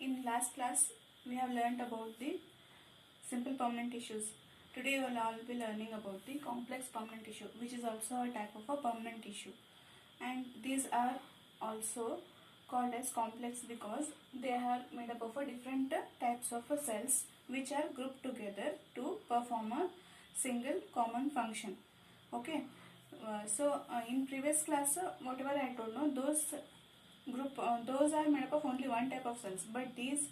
In last class, we have learnt about the simple permanent tissues. Today, we will all be learning about the complex permanent tissue, which is also a type of a permanent tissue. And these are also called as complex because they are made up of a different types of cells which are grouped together to perform a single common function. Okay. In previous class, whatever I told, no, those are made up of only one type of cells, but these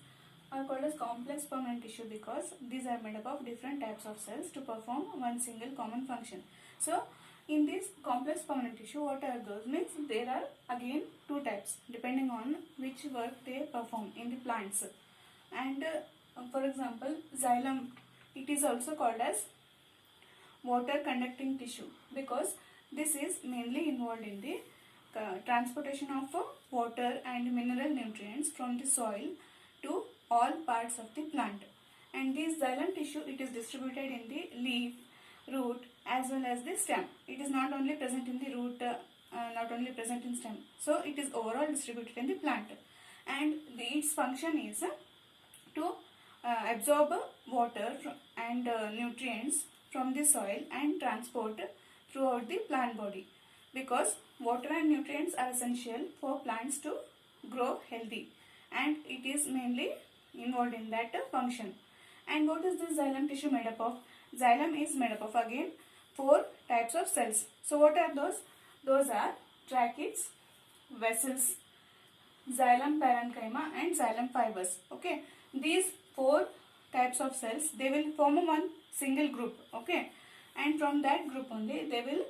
are called as complex permanent tissue because these are made up of different types of cells to perform one single common function. So in this complex permanent tissue, what are those? Means there are again two types depending on which work they perform in the plants. And for example, xylem, it is also called as water conducting tissue because this is mainly involved in the transportation of water and mineral nutrients from the soil to all parts of the plant. And this xylem tissue, it is distributed in the leaf, root as well as the stem. It is not only present in the root, not only present in stem. So it is overall distributed in the plant. And its function is to absorb water and nutrients from the soil and transport throughout the plant body, because water and nutrients are essential for plants to grow healthy, and it is mainly involved in that function. And what is this xylem tissue made up of? Xylem is made up of again four types of cells. So what are those? Those are tracheids, vessels, xylem parenchyma and xylem fibers. Okay, these four types of cells, they will form one single group. Okay, and from that group only they will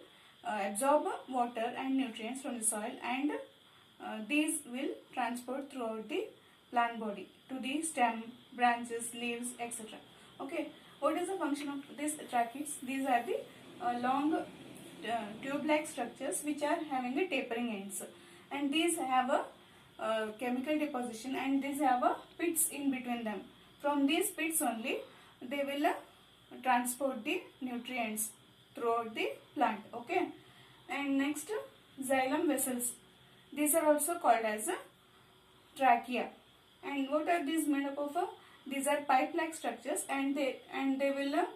absorb water and nutrients from the soil, and these will transport throughout the plant body to the stem, branches, leaves, etc. Okay, what is the function of these tracheids? These are the long tube-like structures which are having a tapering ends, and these have a chemical deposition, and these have a pits in between them. From these pits only they will transport the nutrients throughout the plant. Okay, and next, xylem vessels. These are also called as trachea. And what are these made up of? These are pipe-like structures, and they will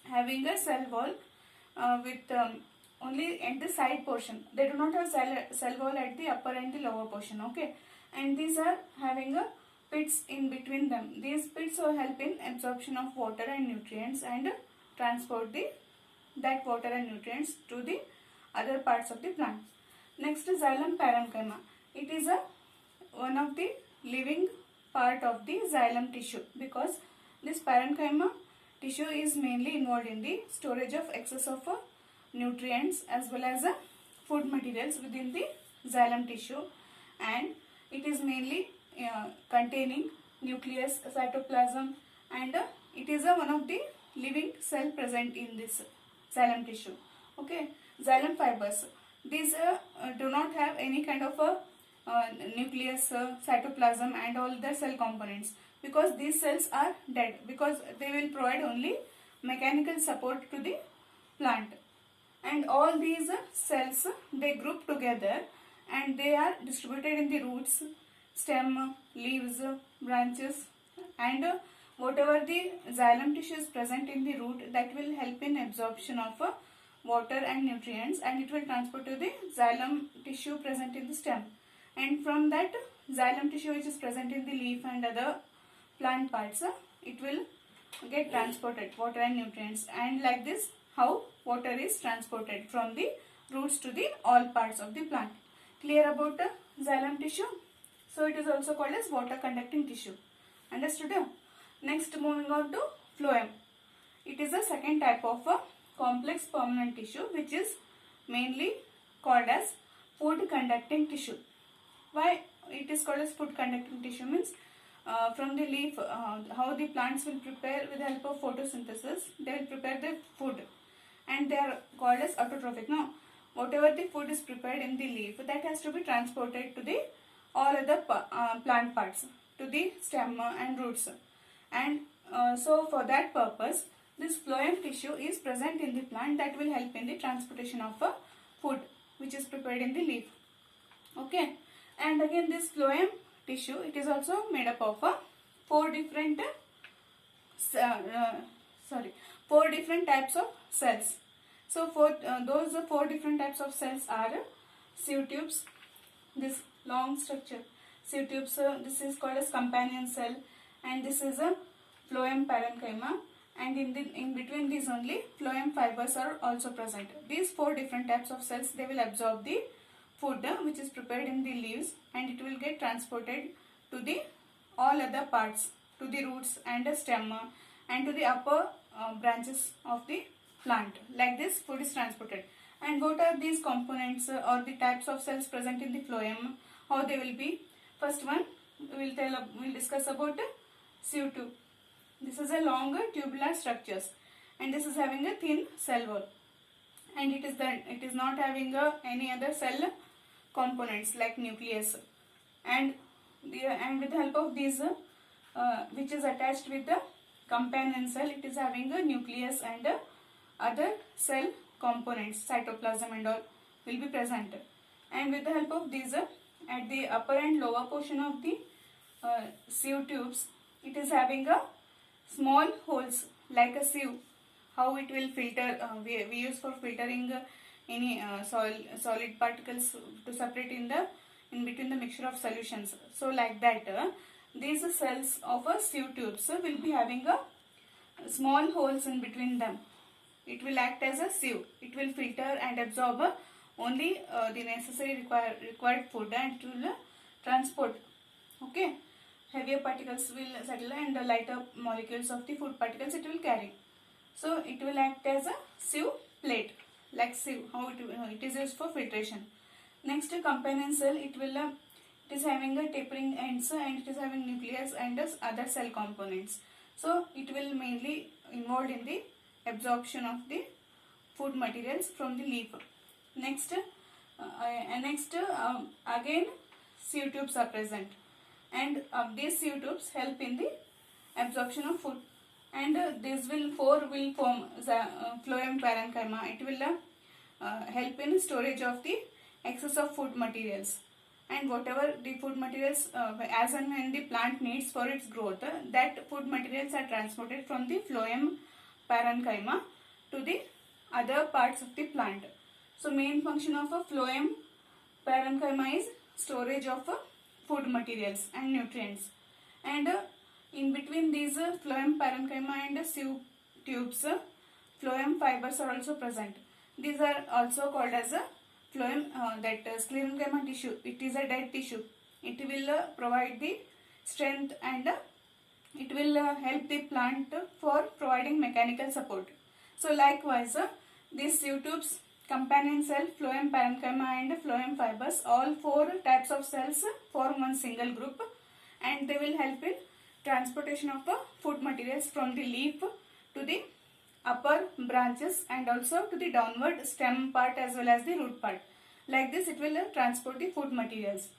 having a cell wall with only at the side portion. They do not have cell wall at the upper and the lower portion. Okay, and these are having a pits in between them. These pits will help in absorption of water and nutrients and transport that water and nutrients to the other parts of the plant. Next is xylem parenchyma. It is one of the living part of the xylem tissue because this parenchyma tissue is mainly involved in the storage of excess of nutrients as well as food materials within the xylem tissue, and it is mainly containing nucleus, cytoplasm, and it is one of the living cell present in this xylem tissue. Okay, xylem fibers. These do not have any kind of nucleus, cytoplasm and all the cell components, because these cells are dead, because they will provide only mechanical support to the plant. And all these cells, they group together and they are distributed in the roots, stem, leaves, branches, and whatever the xylem tissue is present in the root, that will help in absorption of water and nutrients, and it will transport to the xylem tissue present in the stem, and from that xylem tissue which is present in the leaf and other plant parts, it will get transported water and nutrients, and like this how water is transported from the roots to the all parts of the plant. Clear about xylem tissue? So it is also called as water conducting tissue. Understood? Next, moving on to phloem. It is the second type of complex permanent tissue which is mainly called as food conducting tissue. Why it is called as food conducting tissue? Means from the leaf, how the plants will prepare with the help of photosynthesis, they will prepare the food, and they are called as autotrophic. Now, whatever the food is prepared in the leaf, that has to be transported to the all other plant parts, to the stem and roots, and so for that purpose this phloem tissue is present in the plant, that will help in the transportation of food which is prepared in the leaf. Okay, and again this phloem tissue, it is also made up of four different four different types of cells. So those four different types of cells are sieve tubes, this long structure sieve tubes, this is called as companion cell, and this is a phloem parenchyma, and in between these only phloem fibers are also present. These four different types of cells, they will absorb the food which is prepared in the leaves, and it will get transported to the all other parts, to the roots and the stem and to the upper branches of the plant. Like this food is transported. And what are these components or the types of cells present in the phloem, how they will be? First one we'll discuss about sieve tube. This is a longer tubular structures, and this is having a thin cell wall, and it is not having any other cell components like nucleus, and with the help of these which is attached with the companion cell, it is having a nucleus and other cell components, cytoplasm and all will be present. And with the help of these at the upper and lower portion of the sieve tubes, it is having a small holes like a sieve. How it will filter, we use for filtering any solid particles to separate in between the mixture of solutions. So like that these cells of a sieve tubes will be having a small holes in between them. It will act as a sieve. It will filter and absorb only the necessary required food, and it will transport. Okay, heavier particles will settle, and the lighter molecules of the food particles it will carry. So it will act as a sieve plate, like sieve, how it is used for filtration. Next, companion cell, it is having a tapering ends, and it is having nucleus and other cell components. So it will mainly involved in the absorption of the food materials from the leaf. Next, again sieve tubes are present, and these sieve tubes help in the absorption of food, and four will form the phloem parenchyma. It will help in storage of the excess of food materials, and whatever the food materials as and when the plant needs for its growth, that food materials are transported from the phloem parenchyma to the other parts of the plant. So main function of a phloem parenchyma is storage of food materials and nutrients, and in between these phloem parenchyma and sieve tubes, phloem fibers are also present. These are also called as a phloem sclerenchyma tissue. It is a dead tissue. It will provide the strength, and it will help the plant for providing mechanical support. So likewise, these sieve tubes, companion cell, phloem parenchyma and phloem fibers, all four types of cells form one single group, and they will help in transportation of food materials from the leaf to the upper branches, and also to the downward stem part as well as the root part. Like this it will transport the food materials,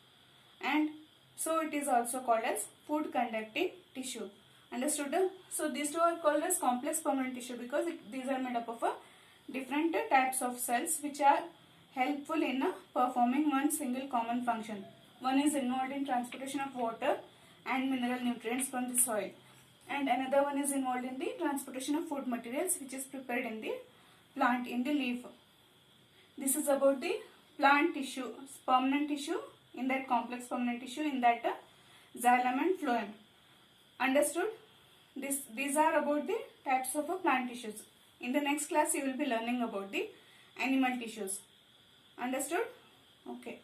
and so it is also called as food conducting tissue. Understood? So these two are called as complex permanent tissue because these are made up of different types of cells which are helpful in performing one single common function. One is involved in transportation of water and mineral nutrients from the soil, and another one is involved in the transportation of food materials which is prepared in the plant, in the leaf. This is about the plant tissue, permanent tissue, in that complex permanent tissue, in that xylem and phloem. Understood? These are about the types of plant tissues. In the next class you will be learning about the animal tissues. Understood? Okay.